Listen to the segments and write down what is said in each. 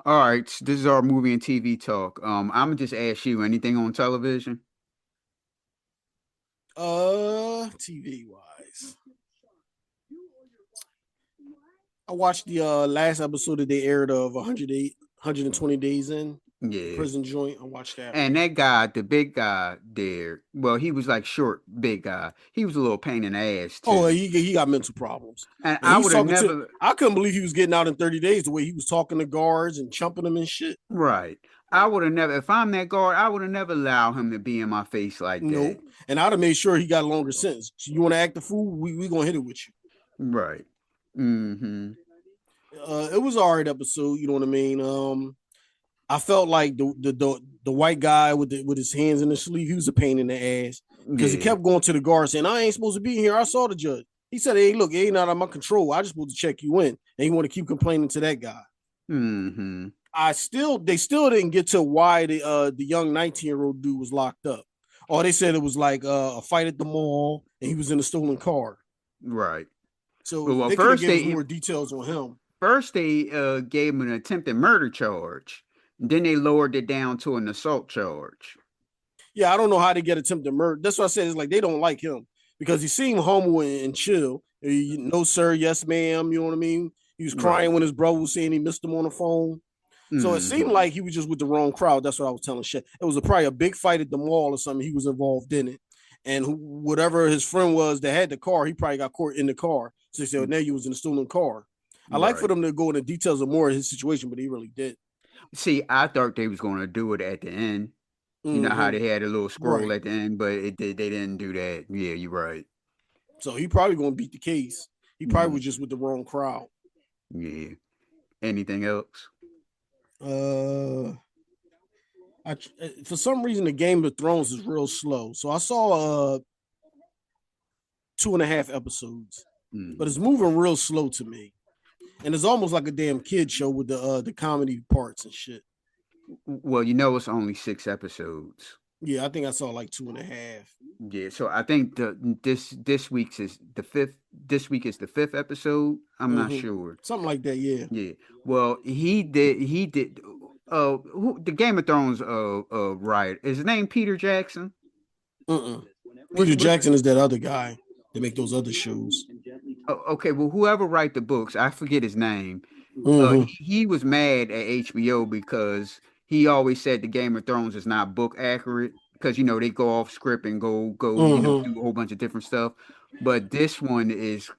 All right, this is our movie and TV talk. I'm gonna just ask you anything on television. TV wise, I watched the last episode that they aired of 120 Days In, the Yeah, prison joint. I watched that and one. that guy, the big guy there, well, he was like short, big guy. He was a little pain in the ass Oh, too. he got mental problems, And and I he's would have talking to. never, I couldn't believe he was getting out in 30 days. The way he was talking to guards and chumping them and shit. right? I would have never, if I'm that guard, I would have never allowed him to be in my face like that. Nope. And I'd have made sure he got a longer sentence. So you want to act the fool? We gonna hit it with you. Right. Mm-hmm. It was an alright episode. You know what I mean? I felt like the white guy with his hands in his sleeve, he was a pain in the ass because he Yeah. kept going to the guard saying, "I ain't supposed to be here. I saw the judge." He said, "Hey, look, it ain't out of my control. I just supposed to check you in." And he want to keep complaining to that guy. Mm-hmm. They still didn't get to why the young 19-year-old dude was locked up. Or they said it was like a fight at the mall and he was in a stolen car. Right. So Well, they could have given us more details on him. first they gave him an attempted murder charge. Then they lowered it down to an assault charge. Yeah, I don't know how they get attempted murder. That's what I said. It's like they don't like him because he seemed humble and chill. No, sir. Yes, ma'am. You know what I mean? He was Right. crying when his brother was saying he missed him on the phone. So it seemed Hmm. like he was just with the wrong crowd. That's what I was telling shit. It was probably a big fight at the mall or something. He was involved in it. And whatever his friend was that had the car, he probably got caught in the car. So they said, well, now he was in a stolen car. I like for Right. them to go into details of more of his situation, but he really did. See, I thought they was going to do it at the end. You know how Mm-hmm. they had a little scroll Right. at the end, but they didn't do that. Yeah, you're right. So he probably gonna beat the case. He probably Mm, was just with the wrong crowd. yeah. Anything else? Uh, for some reason the Game of Thrones is real slow. So I saw 2.5 episodes, but Hmm. it's moving real slow to me. And it's almost like a damn kid show with the comedy parts and shit. Well, it's only 6 episodes. Yeah, I think I saw like 2.5. Yeah, so I think this week's is the fifth. This week is the fifth episode. I'm not Mm-hmm. sure. Something like that. Yeah. Yeah. Well, he did. The Game of Thrones writer, is his name Peter Jackson? Mm-mm. What's Peter what's Jackson is that other guy that make those other shows. okay, well, whoever write the books, I forget his name. Mm-hmm. He was mad at HBO because he always said the Game of Thrones is not book accurate because they go off script and go Mm-hmm. do a whole bunch of different stuff. But this one is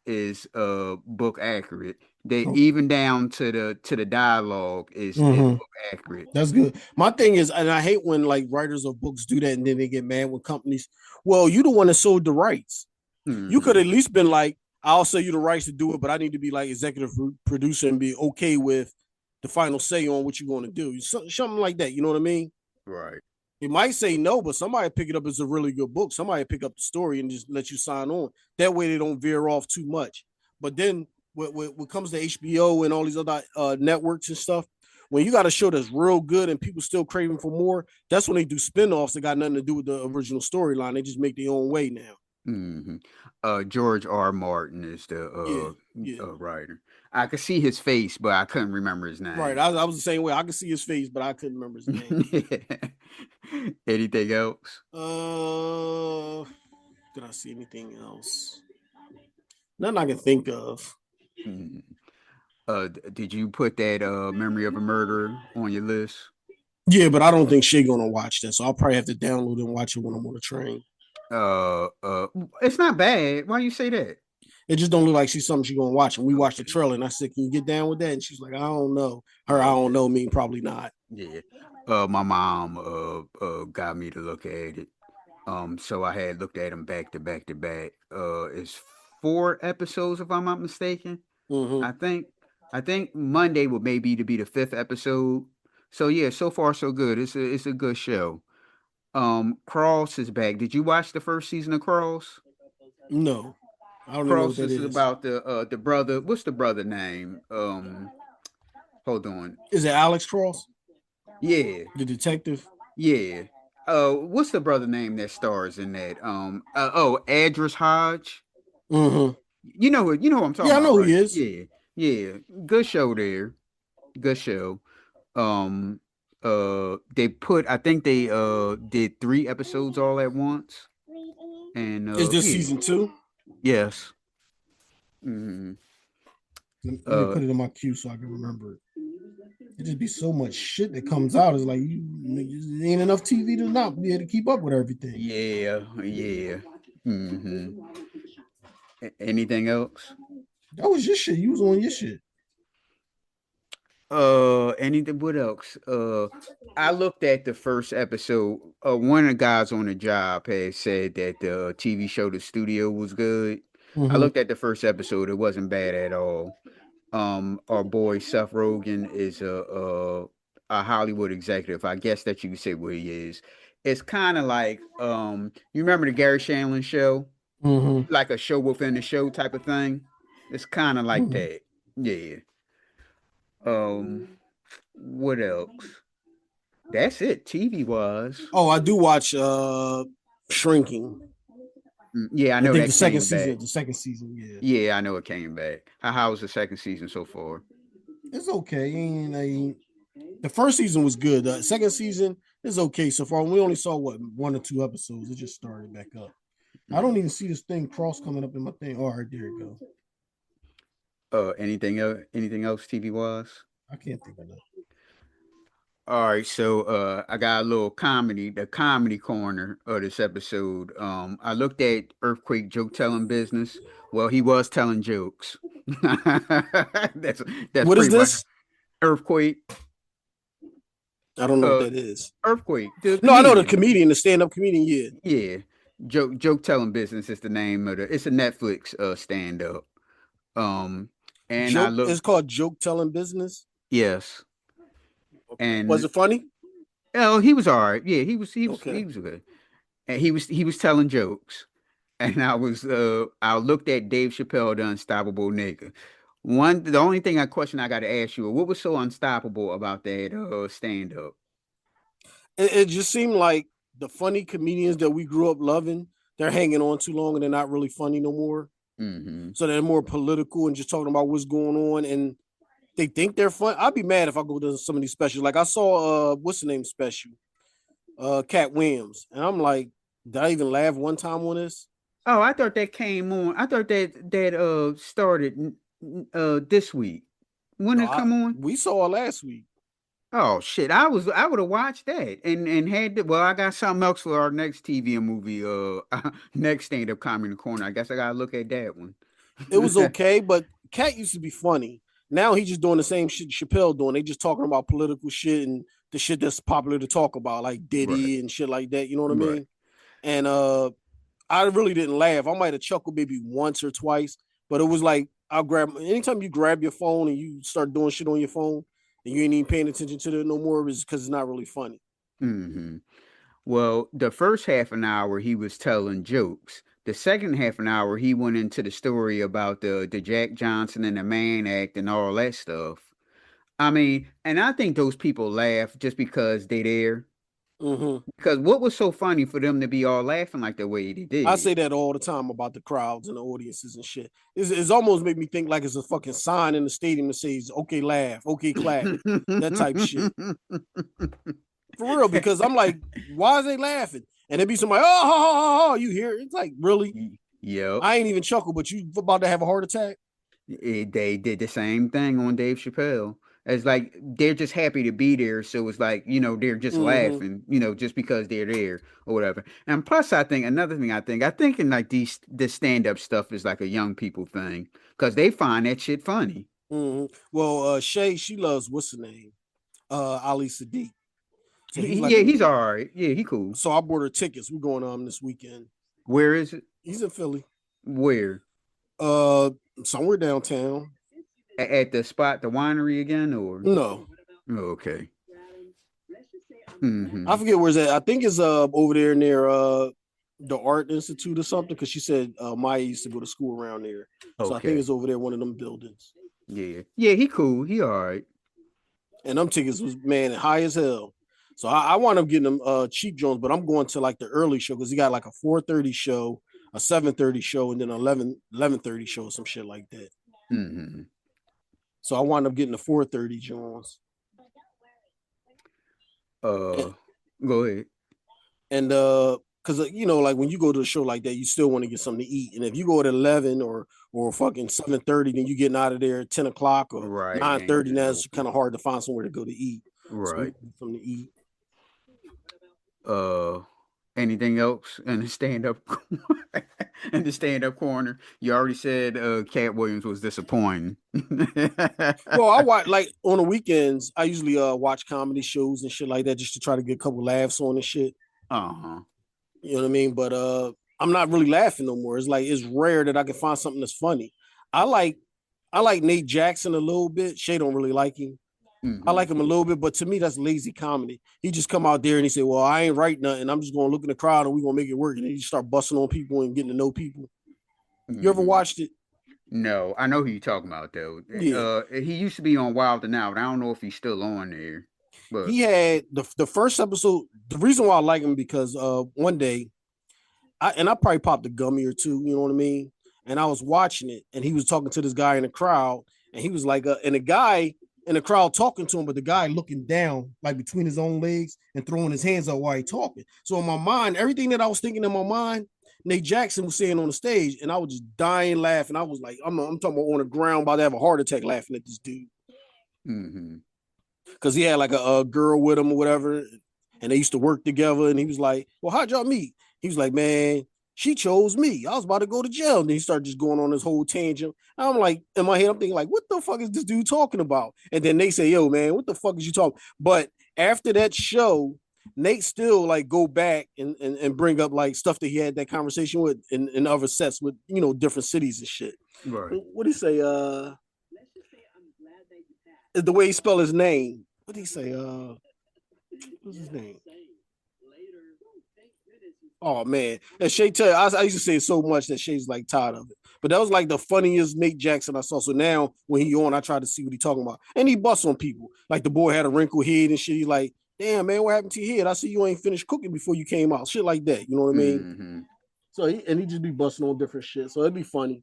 book accurate. They even down to the dialogue is Mm-hmm. book accurate. That's good. My thing is, and I hate when like writers of books do that and then they get mad with companies. Well, you the one that sold the rights. You could Hmm. at least been like, I'll sell you the rights to do it, but I need to be like executive producer and be okay with the final say on what you're going to do. Something like that. You know what I mean? Right. It might say no, but somebody pick it up as a really good book. Somebody pick up the story and just let you sign on. That way they don't veer off too much. But then when it comes to HBO and all these other networks and stuff, when you got a show that's real good and people still craving for more, that's when they do spinoffs that got nothing to do with the original storyline. They just make their own way now. Hmm. George R. Martin is the Yeah, yeah. writer. I could see his face, but I couldn't remember his Right. name. I was the same way. I could see his face, but I couldn't remember his name. Anything else? Uh, did I see anything else? Nothing I can think of. Mm. Did you put that Memory of a Murder on your list? Yeah, but I don't think Shay gonna watch that, so I'll probably have to download and watch it when I'm on the train. Uh, uh, it's not bad. Why you say that? It just don't look like she's something she's gonna watch. And we watched the Okay. trailer, and I said, "Can you get down with that?" And she's like, "I don't know." Her, I don't Okay. know, mean probably not. Yeah. My mom got me to look at it. So I had looked at them back to back to back. It's 4 episodes if I'm not mistaken. Mm-hmm. I think I think Monday would maybe to be the fifth episode. So yeah, so far so good. It's a good show. Cross is back. Did you watch the first season of Cross? No, I don't even know what Cross that is is. about the brother. What's the brother name? Hold on. Is it Alex Cross, Yeah, the detective? yeah. What's the brother name that stars in that? Adris Hodge. Mm-hmm. You know what I'm talking Yeah, I about, know who right? he is. Yeah, yeah. Good show there. Good show. Um, they put, I think they did 3 episodes all at once, and Is this yeah, season 2? yes. Hmm. Let me Uh, put it in my queue so I can remember it. It just be so much shit that comes out. It's like there ain't enough TV to not be able to keep up with everything. yeah, yeah. Hmm. Anything else? That was your shit. You was on your shit. Anything? What else? I looked at the first episode. One of the guys on the job had said that the TV show The Studio was good. I Mm-hmm. looked at the first episode. It wasn't bad at all. Our boy Seth Rogen is a Hollywood executive. I guess that you could say what he is. It's kind of like you remember the Gary Shandling show, Mm-hmm. like a show within the show type of thing. It's kind of like Mm-hmm. that. Yeah. Um, what else? That's it. TV wise. Oh, I do watch Shrinking. Yeah, I I know think that came back. the second season, yeah. Yeah, I know it came back. How's the second season so far? It's okay. The first season was good. The second season is okay so far. We only saw what 1 or 2 episodes. It just started back up. I don't Mm. even see this thing cross coming up in my thing. All right, there it goes. Anything else? Anything else TV wise? I can't think of that. All right, so I got a little comedy, the comedy corner of this episode. I looked at Earthquake joke telling business. Well, he was telling jokes. that's that's What is pretty much this? Earthquake. I don't know what Uh, that is. Earthquake, the No, I know the comedian. comedian, the stand-up comedian. Yeah, Yeah, joke telling business is the name of the. It's a Netflix stand up. Um, and I joke. look, It's called joke telling business. yes, Was and it funny? oh, he was all right. Yeah, he Okay. was good, and he was telling jokes. And I looked at Dave Chappelle, the Unstoppable Nigga. The only thing I question I got to ask you, what was so unstoppable about that stand up? It just seemed like the funny comedians that we grew up loving, they're hanging on too long and they're not really funny no more. Mm-hmm. So they're more political and just talking about what's going on, and they think they're fun. I'd be mad if I go to some of these specials. Like I saw what's the name special? Cat Williams. And I'm like, did I even laugh one time on this? Oh, I thought that came on. I thought that started this week. When No, did it come on? we saw it last week. Oh shit! I would have watched that and had well, I got something else for our next TV and movie. Next stand up comedy in the corner. I guess I gotta look at that one. It was okay, but Cat used to be funny. Now he's just doing the same shit Chappelle doing. They just talking about political shit and the shit that's popular to talk about, like Right, Diddy and shit like that. You know what I right. mean? And I really didn't laugh. I might have chuckled maybe once or twice, but it was like I'll grab anytime you grab your phone and you start doing shit on your phone and you ain't even paying attention to it no more is because it's not really funny. Hmm. Well, the first half an hour he was telling jokes. The second half an hour he went into the story about the Jack Johnson and the Mann Act and all that stuff. I mean, and I think those people laugh just because they there. Mm-hmm. Because what was so funny for them to be all laughing like the way they I did? say that all the time about the crowds and the audiences and shit. It's almost made me think like it's a fucking sign in the stadium that says "Okay, laugh, okay, clap," that type shit. For real, because I'm like, why is they laughing? And there be somebody, oh, ha, ha, ha, ha, you hear it? It's like, really? Yep. I ain't even chuckle, but you about to have a heart attack? They did the same thing on Dave Chappelle. It's like they're just happy to be there, so it's like they're just Mm-hmm. laughing, just because they're there or whatever. And plus, I think another thing I think in like this stand up stuff is like a young people thing because they find that shit funny. Mm-hmm. Well, Shay, she loves what's the name? Ali Sadiq. So he's like Yeah, a he's all right. Yeah, he cool. so I bought her tickets. We're going this weekend. Where is it? He's in Philly. Where? Uh Somewhere downtown. At the spot, the winery again, or? No. Oh, okay. I Hmm. forget where's that. I think it's over there near the Art Institute or something. Because she said Maya used to go to school around there, so I think Okay. it's over there one of them buildings. Yeah. Yeah, he cool. He all right. And them tickets was man high as hell. So I wound up getting them cheap Jones, but I'm going to like the early show because he got like a 4:30 show, a 7:30 show, and then 11:30 show, some shit like that. Hmm. So I wound up getting the 4:30 Jones. And, Go ahead. and because like when you go to a show like that, you still want to get something to eat. And if you go at 11 or fucking 7:30, then you getting out of there at 10 o'clock or Right, nine and thirty. it's Now it's kind open. of hard to find somewhere to go to eat. So you Right. need something to eat. Uh, anything else in the stand up in the stand up corner? You already said Cat Williams was disappointing. Well, I watch like on the weekends. I usually watch comedy shows and shit like that just to try to get a couple laughs on and shit. Uh-huh. You know what I mean? But I'm not really laughing no more. It's like it's rare that I can find something that's funny. I like I like Nate Jackson a little bit. Shay don't really like him. I Mm-hmm. like him a little bit, but to me that's lazy comedy. He just come out there and he say, "Well, I ain't write nothing. I'm just gonna look in the crowd and we gonna make it work." And then he start busting on people and getting to know people. You ever Mm-hmm. watched it? No, I know who you're talking about though. Yeah. He used to be on Wild and Out. I don't know if he's still on there, but He had the first episode. The reason why I like him because one day I probably popped a gummy or two, you know what I mean? And I was watching it, and he was talking to this guy in the crowd, and he was like, and the guy in the crowd talking to him, but the guy looking down, like between his own legs and throwing his hands up while he talking. So in my mind, everything that I was thinking in my mind, Nate Jackson was saying on the stage, and I was just dying laughing. I was like, I'm talking about on the ground, about to have a heart attack laughing at this dude mm-hmm. because he had like a girl with him or whatever, and they used to work together. And he was like, "Well, how'd y'all meet?" He was like, "Man, she chose me. I was about to go to jail." And then he started just going on this whole tangent. And I'm like, in my head, I'm thinking like, "What the fuck is this dude talking about?" And then they say, "Yo, man, what the fuck is you talking?" But after that show, Nate still like go back and bring up like stuff that he had that conversation with in other sets with different cities and shit. Right. What do you say? The way he spell his name. What do he say? What's his name? Oh man, and Shay tell you, I used to say it so much that Shay's like tired of it. But that was like the funniest Nate Jackson I saw. So now when he on, I try to see what he talking about, and he busts on people. Like the boy had a wrinkled head and shit. He's like, "Damn man, what happened to your head? I see you ain't finished cooking before you came out." Shit like that. You know what I mean? Mm-hmm. So he just be busting on different shit. So it'd be funny.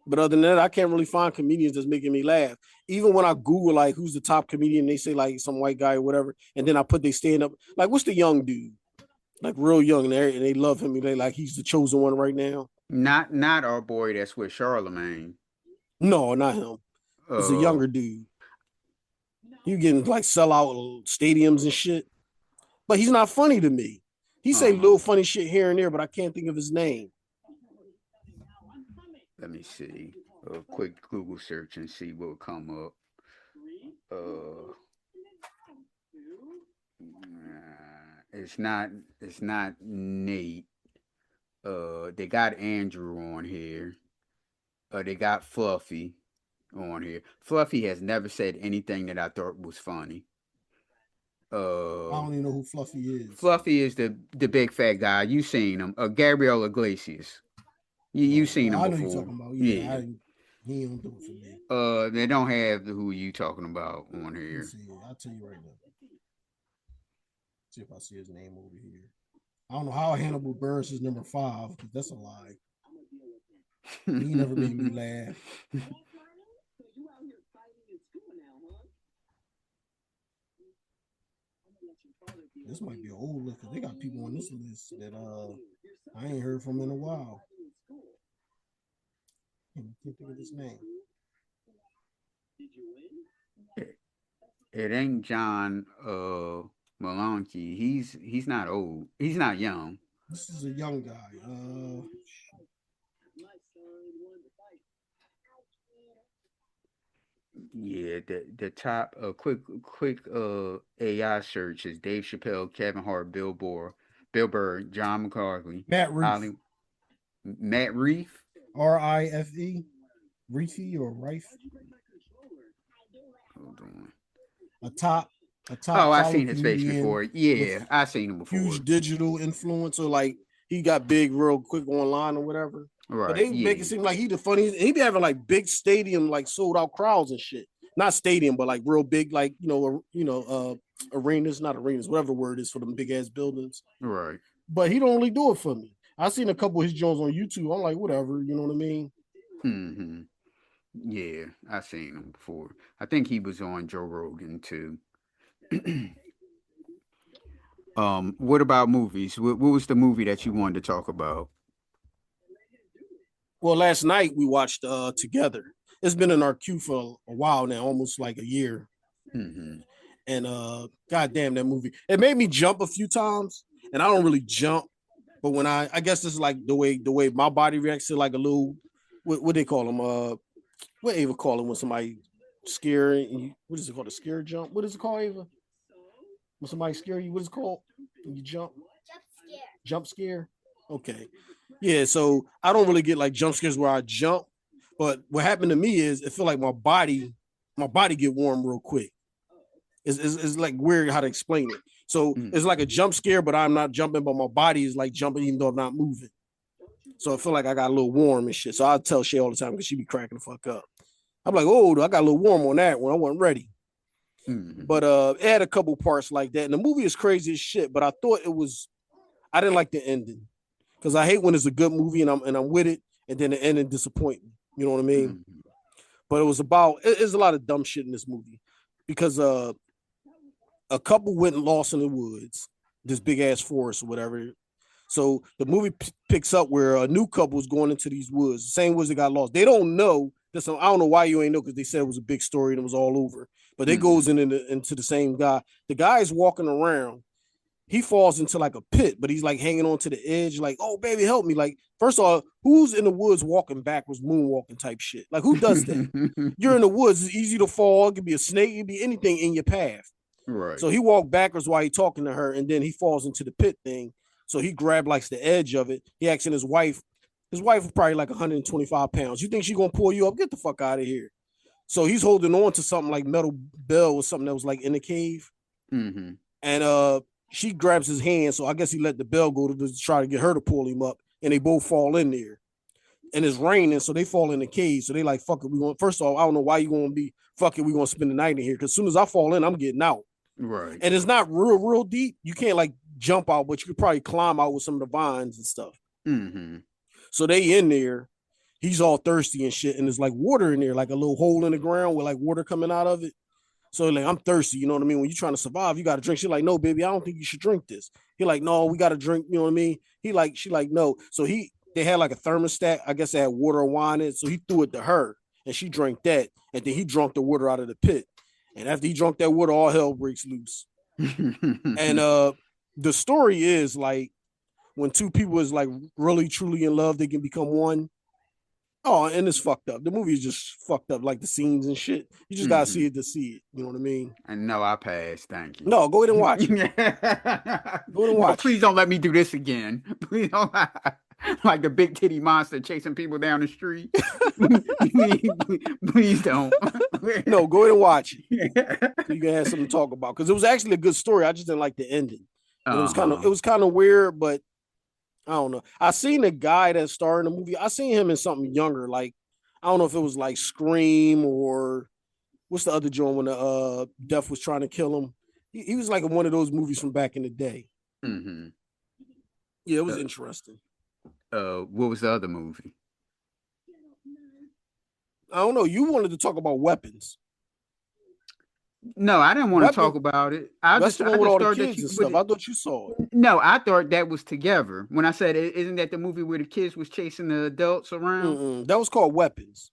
But other than that, I can't really find comedians that's making me laugh. Even when I Google like who's the top comedian, they say like some white guy or whatever, and then I put they stand up. Like, what's the young dude? Like real young, and they love him. And they like he's the chosen one right now. Not our boy that's with Charlemagne. No, not him. It's a Uh, younger dude. He getting like sell out stadiums and shit. But he's not funny to me. He say uh-huh. little funny shit here and there, but I can't think of his name. Let me see. A quick Google search and see what will come up. Uh, it's not. It's not Nate. They got Andrew on here. They got Fluffy on here. Fluffy has never said anything that I thought was funny. I Uh, don't even know who Fluffy is. Fluffy is the big fat guy. You seen him? Gabriel Iglesias. You Oh, seen him I know you're before? talking about. Yeah, Yeah. he don't do it for me. They don't have who you talking about on Let me here. see. I'll tell you right now. See if I see his name over here. I don't know how Hannibal Burris is number 5 because that's a lie. He never made me laugh. This might be an old list because they got people on this list that I ain't heard from in a while. I can't think of his name. It ain't John Malonky. He's not old. He's not young. This is a young guy. Yeah, the top quick AI search is Dave Chappelle, Kevin Hart, Bill Burr, John McCarthy, Matt Reef. Ali, Matt Reef. Rife. Reefy or Rife. Hold on. A top a Oh, top I following seen his face comedian before. with Yeah, I seen him huge before. digital influencer. Like he got big real quick online or whatever. But Right. they make it Yeah. seem like he the funniest. He be having like big stadium, like sold out crowds and shit. Not stadium, but like real big, like arenas, not arenas, whatever the word is for them big ass buildings. Right. But he don't really do it for me. I seen a couple of his joints on YouTube. I'm like, whatever, you know what I mean? Mm-hmm. Yeah, I seen him before. I think he was on Joe Rogan too. What about movies? What was the movie that you wanted to talk about? Well, last night we watched Together. It's been in our queue for a while now, almost like a year. Hmm. And goddamn that movie. It made me jump a few times. And I don't really jump, but when I guess this is like the way my body reacts to like a little what they call them? What Ava call them when somebody scare you? What is it called? A scare jump? What is it called, Ava? When somebody scare you, what is it called? When you jump? Jump scare. Okay. Yeah, so I don't really get like jump scares where I jump, but what happened to me is it feel like my body get warm real quick. It's like weird how to explain it. So it's like a Hmm. jump scare, but I'm not jumping, but my body is like jumping even though I'm not moving. So I feel like I got a little warm and shit. So I tell Shay all the time because she be cracking the fuck up. I'm like, oh, I got a little warm on that when I wasn't ready. Hmm. But it had a couple parts like that. And the movie is crazy as shit, but I thought it was I didn't like the ending. Because I hate when it's a good movie and I'm with it, and then the ending disappoint me. You know what I mean? Hmm. But it was about there's a lot of dumb shit in this movie because a couple went and lost in the woods, this big ass forest or whatever. So the movie picks up where a new couple is going into these woods, the same woods they got lost. They don't know. I don't know why you ain't know because they said it was a big story and it was all over. But they goes Hmm. into the same guy. The guy is walking around. He falls into like a pit, but he's like hanging on to the edge, like, oh baby, help me. Like, first of all, who's in the woods walking backwards, moonwalking type shit? Like, who does that? You're in the woods, it's easy to fall. It could be a snake, it could be anything in your path. Right. So he walked backwards while he talking to her, and then he falls into the pit thing. So he grabbed like the edge of it. He asking his wife was probably like 125 pounds. You think she gonna pull you up? Get the fuck out of here. So he's holding on to something like metal bell or something that was like in the cave. Hmm. And she grabs his hand, so I guess he let the bell go to try to get her to pull him up, and they both fall in there. And it's raining, so they fall in the cave. So they like, fuck it, we going first off, I don't know why you gonna be fuck it, we gonna spend the night in here. Cause as soon as I fall in, I'm getting out. Right. And it's not real deep. You can't like jump out, but you could probably climb out with some of the vines and stuff. Hmm. So they in there, he's all thirsty and shit, and there's like water in there, like a little hole in the ground with like water coming out of it. So like, I'm thirsty, you know what I mean? When you're trying to survive, you gotta drink. She's like, no, baby, I don't think you should drink this. He like, no, we gotta drink, you know what I mean? She like, no. So they had like a thermostat, I guess they had water or wine in it. So he threw it to her and she drank that. And then he drank the water out of the pit. And after he drank that water, all hell breaks loose. And the story is like when two people is like really truly in love, they can become one. Oh, and it's fucked up. The movie is just fucked up, like the scenes and shit. You just gotta see Hmm. it to see it. You know what I mean? And no, I passed. Thank you. No, go ahead and watch it. Go ahead and No, watch it. please don't let me do this again. Please don't. Like the big titty monster chasing people down the street. Please don't. No, go ahead and watch it. So you can have something to talk about. Because it was actually a good story. I just didn't like the ending. And it Uh-huh. was kind of weird, but I don't know. I seen the guy that starred in the movie. I seen him in something younger. Like, I don't know if it was like Scream or what's the other joint when the Death was trying to kill him. He was like in one of those movies from back in the day. Hmm. Yeah, it was Uh, interesting. what was the other movie? I don't know. You wanted to talk about weapons. No, I didn't want to Weapon. talk about it. I That's just the I one with just all the thought that kids you and stuff. would. I thought you saw it. No, I thought that was together. When I said, isn't that the movie where the kids was chasing the adults around? Mm-mm. That was called Weapons.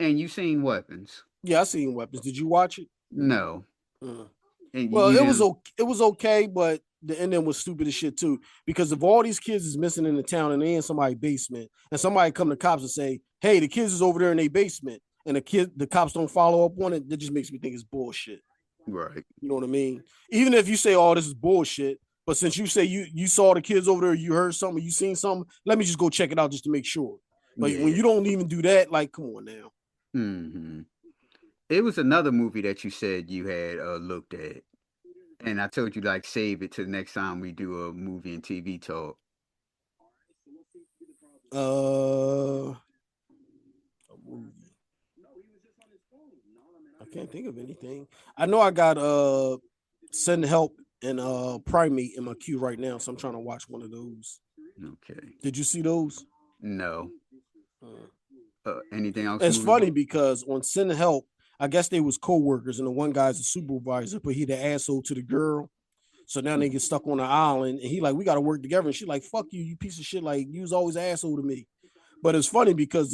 And you seen weapons? Yeah, I seen Weapons. Did you watch it? No, Mm. and Well, you didn't. it was okay, but the ending was stupid as shit too. Because if all these kids is missing in the town and they in somebody's basement, and somebody come to cops and say, "Hey, the kids is over there in their basement," and the cops don't follow up on it, that just makes me think it's bullshit. Right. You know what I mean? Even if you say, "Oh, this is bullshit," but since you say you saw the kids over there, you heard something, you seen something, let me just go check it out just to make sure. But when Yeah. you don't even do that, like, come on now. Hmm. It was another movie that you said you had looked at, and I told you like save it to the next time we do a movie and TV talk. Uh, I can't think of anything. I know I got Send Help and Primate in my queue right now, so I'm trying to watch one of those. Okay. Did you see those? No. Uh, Anything else it's movies? funny because on Send Help, I guess they was co-workers, and the one guy's a supervisor, but he the asshole to the girl. So now they get stuck on the island, and he like, we got to work together. And she like, fuck you, you piece of shit. Like, you was always an asshole to me. But it's funny because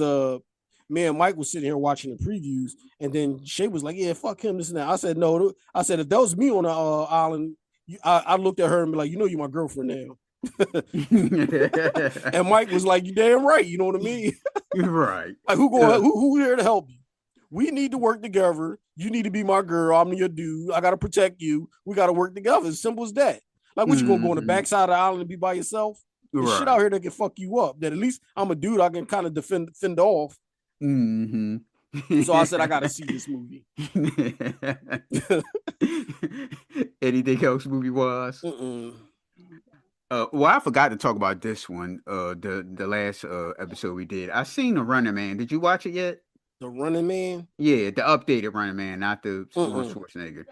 me and Mike was sitting here watching the previews, and then Shay was like, yeah, fuck him, this and that. I said, no. I said, if that was me on the island, I looked at her and be like, you know, you're my girlfriend now. And Mike was like, you damn right. You know what I mean? Right. Like, who here to help you? We need to work together. You need to be my girl. I'm your dude. I gotta protect you. We gotta work together. As simple as that. Like, what you gonna go on the Mm-hmm. backside of the island and be by yourself? There's shit out Right. here that can fuck you up. That at least I'm a dude. I can kind of fend off. Mm-hmm. So I said I gotta see this movie. Anything else movie wise? Mm-mm. Well, I forgot to talk about this one. The last episode we did. I seen the Running Man. Did you watch it yet? The Running Man. Yeah, the updated Running Man, not the Arnold Mm-mm. Schwarzenegger.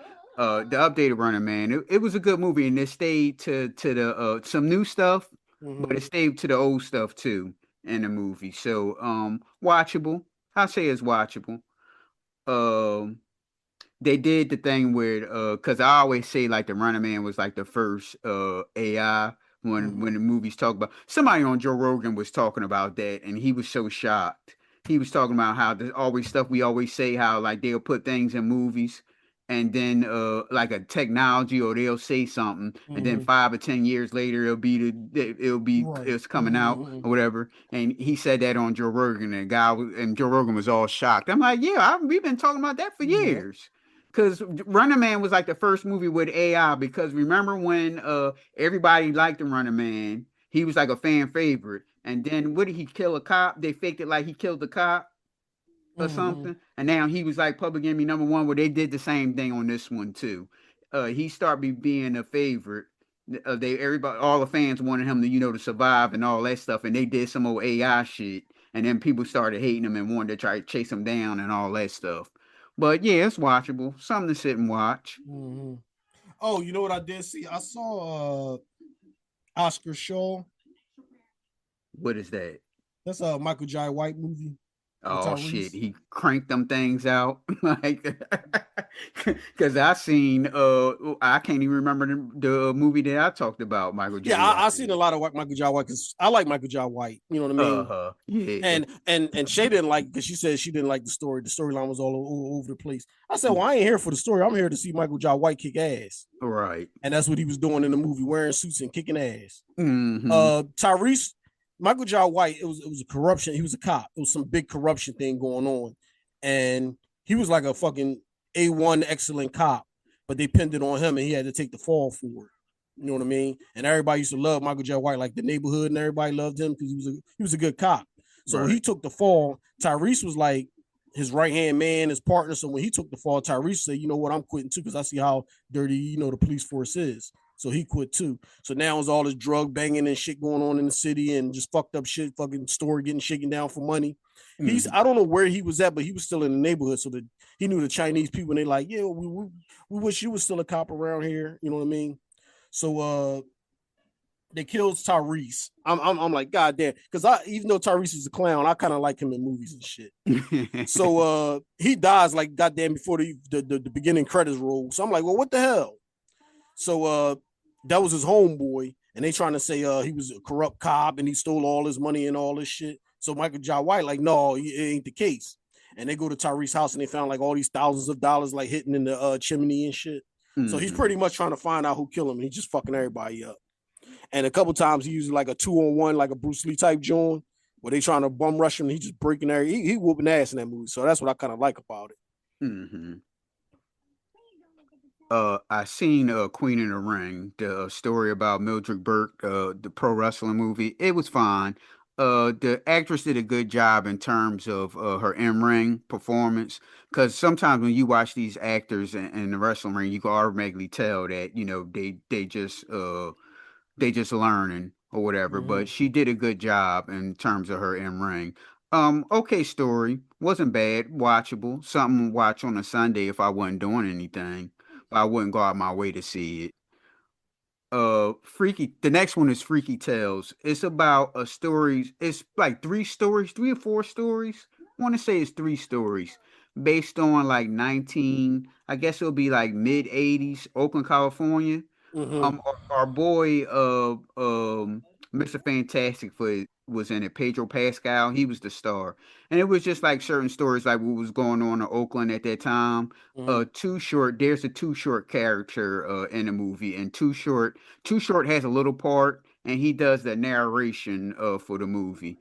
The updated Running Man. It was a good movie, and it stayed to the some new stuff, but Mm-hmm. it stayed to the old stuff too in the movie. So watchable. I say it's watchable. Um, they did the thing where because I always say like the Running Man was like the first AI when Mm-hmm. the movies talk about somebody on Joe Rogan was talking about that and he was so shocked. He was talking about how there's always stuff we always say how like they'll put things in movies and then like a technology or they'll say something and then Mm-hmm. 5 or 10 years later it'll be Right. it's coming out Mm-hmm. or whatever and he said that on Joe Rogan and and Joe Rogan was all shocked. I'm like yeah we've been talking about that for Yep. years because Running Man was like the first movie with AI. Because remember when everybody liked the Running Man, he was like a fan favorite. And then what did he kill a cop? They faked it like he killed the cop or Mm-hmm. something. And now he was like public enemy number one. Where they did the same thing on this one too. He started being a favorite. They everybody all the fans wanted him to to survive and all that stuff. And they did some old AI shit. And then people started hating him and wanted to try to chase him down and all that stuff. But yeah, it's watchable. Something to sit and watch. Mm-hmm. Oh, you know what I did see? I saw Oscar Shaw. What is that? That's a Michael Jai White movie with Oh shit, Tyrese. he cranked them things out like because I seen I can't even remember the movie that I talked about Michael Yeah, J. White I seen a in. lot of Michael Jai White because I like Michael Jai White. You know what I mean? Uh-huh. Yeah. And Shay didn't like because she said she didn't like the story. The storyline was all over the place. I said, Yeah. well, I ain't here for the story. I'm here to see Michael Jai White kick ass, Right. and that's what he was doing in the movie, wearing suits and kicking ass. Mm-hmm. Tyrese, Michael Jai White, it was a corruption. He was a cop. It was some big corruption thing going on, and he was like a fucking A1 excellent cop, but they pinned it on him, and he had to take the fall for it. You know what I mean? And everybody used to love Michael J. White, like the neighborhood, and everybody loved him because he was a good cop. So he Right. took the fall. Tyrese was like his right hand man, his partner. So when he took the fall, Tyrese said, "You know what? I'm quitting too because I see how dirty the police force is." So he quit too. So now it's all this drug banging and shit going on in the city and just fucked up shit, fucking store getting shaken down for money. Mm-hmm. I don't know where he was at, but he was still in the neighborhood. So that he knew the Chinese people and they like, yeah, we wish you was still a cop around here. You know what I mean? So they killed Tyrese. I'm like, God damn. Because I even though Tyrese is a clown, I kind of like him in movies and shit. So he dies like goddamn before the beginning credits roll. So I'm like, well, what the hell? So that was his homeboy, and they trying to say he was a corrupt cop and he stole all his money and all this shit. So Michael Jai White like, no, it ain't the case. And they go to Tyrese's house and they found like all these thousands of dollars like hitting in the chimney and shit. So he's Mm-hmm. pretty much trying to find out who killed him. And he's just fucking everybody up. And a couple times he used like a 2-on-1, like a Bruce Lee type joint, where they trying to bum rush him. And he just breaking there. He whooping ass in that movie. So that's what I kind of like about it. Mm-hmm. I seen Queen in the Ring, the story about Mildred Burke, the pro wrestling movie. It was fine. The actress did a good job in terms of her in-ring performance. Because sometimes when you watch these actors in the wrestling ring, you can automatically tell that they just learning or whatever. Mm-hmm. But she did a good job in terms of her in-ring. Okay, story wasn't bad, watchable. Something to watch on a Sunday if I wasn't doing anything. But I wouldn't go out my way to see it. Freaky. The next one is Freaky Tales. It's about a story. It's like three stories, 3 or 4 stories. I want to say it's 3 stories. based on like 19, I guess it'll be like mid 80s, Oakland, California. Mm-hmm. Our boy, Mr. Fantastic was in it. Pedro Pascal, he was the star, and it was just like certain stories, like what was going on in Oakland at that time. Mm-hmm. Too Short. There's a Too Short character in the movie, and Too Short has a little part, and he does the narration for the movie.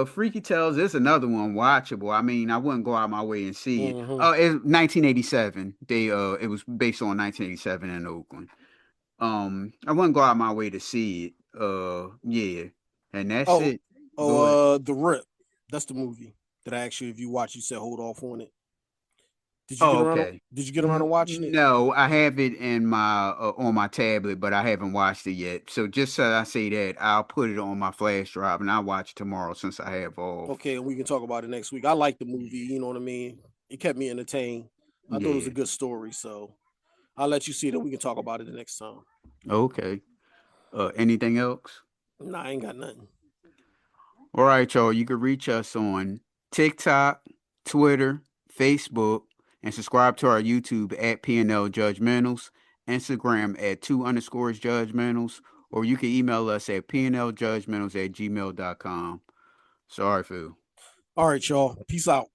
Freaky Tales is another one watchable. I mean, I wouldn't go out my way and see it. Mm-hmm. It's 1987. It was based on 1987 in Oakland. I wouldn't go out my way to see it. Yeah, and that's Oh, it. Go ahead. The Rip. That's the movie that I actually, if you watch, you said hold off on it. Did you get Oh, around? okay. Did you get around to watching it? No, I have it in my on my tablet, but I haven't watched it yet. So just so I say that, I'll put it on my flash drive and I'll watch it tomorrow since I have off. Okay, and we can talk about it next week. I like the movie. You know what I mean? It kept me entertained. I thought it was a Yeah. good story, so I'll let you see it, and we can talk about it the next time. Okay. Anything else? Nah, I ain't got nothing. All right, y'all. You can reach us on TikTok, Twitter, Facebook, and subscribe to our YouTube at PNL Judgementals, Instagram at 2_judgmentals, or you can email us at pnljudgementals@gmail.com. Sorry, Phil. All right, y'all. Peace out.